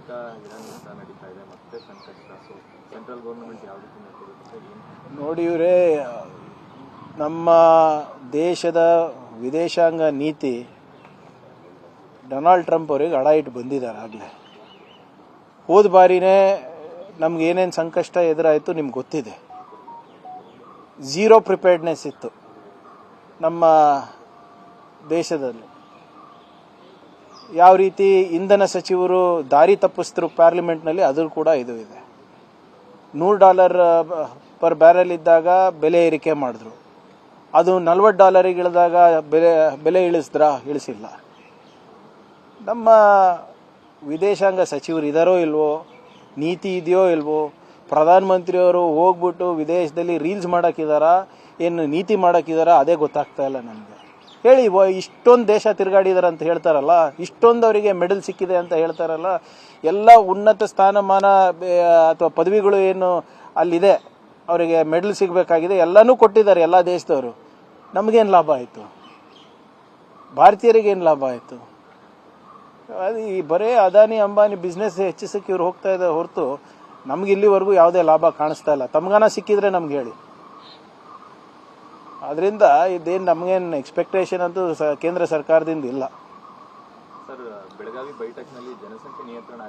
ಯುದ್ಧ ಇರಾನ್ ಯುದ್ಧ ನಡೀತಾ ಇದೆ, ಮತ್ತೆ ಸಂಕಷ್ಟ. ಸೊ ಸೆಂಟ್ರಲ್ ಗೌರ್ಮೆಂಟ್ ಯಾವ ರೀತಿ ಮಾಡ್ತಿರುತ್ತೆ? ನೋಡಿ ಇವರೇ, ನಮ್ಮ ದೇಶದ ವಿದೇಶಾಂಗ ನೀತಿ ಡೊನಾಲ್ಡ್ ಟ್ರಂಪ್ ಅವರಿಗೆ ಅಡ ಇಟ್ಟು ಬಂದಿದ್ದಾರೆ ಆಗಲೇ. ಹೋದ ಬಾರಿನೇ ನಮ್ಗೆ ಏನೇನು ಸಂಕಷ್ಟ ಎದುರಾಯಿತು ನಿಮ್ಗೆ ಗೊತ್ತಿದೆ. ಝೀರೋ ಪ್ರಿಪೇರ್ಡ್ನೆಸ್ ಇತ್ತು ನಮ್ಮ ದೇಶದಲ್ಲಿ. ಯಾವ ರೀತಿ ಇಂಧನ ಸಚಿವರು ದಾರಿ ತಪ್ಪಿಸಿದ್ರು ಪಾರ್ಲಿಮೆಂಟ್ನಲ್ಲಿ, ಅದು ಕೂಡ ಇದು ಇದೆ. $100 ಪರ್ ಬ್ಯಾರೆಲ್ ಇದ್ದಾಗ ಬೆಲೆ ಏರಿಕೆ ಮಾಡಿದ್ರು. ಅದು $40 ಇಳಿದಾಗ ಬೆಲೆ ಇಳಿಸಿಲ್ಲ. ನಮ್ಮ ವಿದೇಶಾಂಗ ಸಚಿವರು ಇದಾರೋ ಇಲ್ವೋ, ನೀತಿ ಇದೆಯೋ ಇಲ್ವೋ, ಪ್ರಧಾನಮಂತ್ರಿಯವರು ಹೋಗ್ಬಿಟ್ಟು ವಿದೇಶದಲ್ಲಿ ರೀಲ್ಸ್ ಮಾಡೋಕ್ಕಿದಾರ, ಏನು ನೀತಿ ಮಾಡೋಕ್ಕಿದಾರ, ಅದೇ ಗೊತ್ತಾಗ್ತಾ ಇಲ್ಲ ನನಗೆ. ಹೇಳಿ, ಇಷ್ಟೊಂದು ದೇಶ ತಿರುಗಾಡಿದಾರೆ ಅಂತ ಹೇಳ್ತಾರಲ್ಲ, ಇಷ್ಟೊಂದು ಅವರಿಗೆ ಮೆಡಲ್ ಸಿಕ್ಕಿದೆ ಅಂತ ಹೇಳ್ತಾರಲ್ಲ, ಎಲ್ಲ ಉನ್ನತ ಸ್ಥಾನಮಾನ ಅಥವಾ ಪದವಿಗಳು ಏನು ಅಲ್ಲಿದೆ, ಅವರಿಗೆ ಮೆಡಲ್ ಸಿಗಬೇಕಾಗಿದೆ, ಎಲ್ಲನೂ ಕೊಟ್ಟಿದ್ದಾರೆ ಎಲ್ಲ ದೇಶದವರು. ನಮಗೇನು ಲಾಭ ಆಯಿತು? ಭಾರತೀಯರಿಗೇನು ಲಾಭ ಆಯಿತು? ಅದು ಈ ಬರೇ ಅದಾನಿ ಅಂಬಾನಿ ಬಿಸ್ನೆಸ್ ಹೆಚ್ಚಿಸಕ್ಕೆ ಇವ್ರು ಹೋಗ್ತಾ ಇದ್ದಾರೆ ಹೊರತು ನಮ್ಗೆ ಇಲ್ಲಿವರೆಗೂ ಯಾವುದೇ ಲಾಭ ಕಾಣಿಸ್ತಾ ಇಲ್ಲ. ತಮ್ಗಾನ ಸಿಕ್ಕಿದ್ರೆ ನಮ್ಗೆ ಹೇಳಿ. ಅದರಿಂದ ಇದೇನು ನಮಗೇನು ಎಕ್ಸ್ಪೆಕ್ಟೇಷನ್ ಅಂತೂ ಕೇಂದ್ರ ಸರ್ಕಾರದಿಂದ ಇಲ್ಲ. ಸರ್, ಬೆಳಗಾವಿ ಬೈಠಕ್ನಲ್ಲಿ ಜನಸಂಖ್ಯೆ ನಿಯಂತ್ರಣ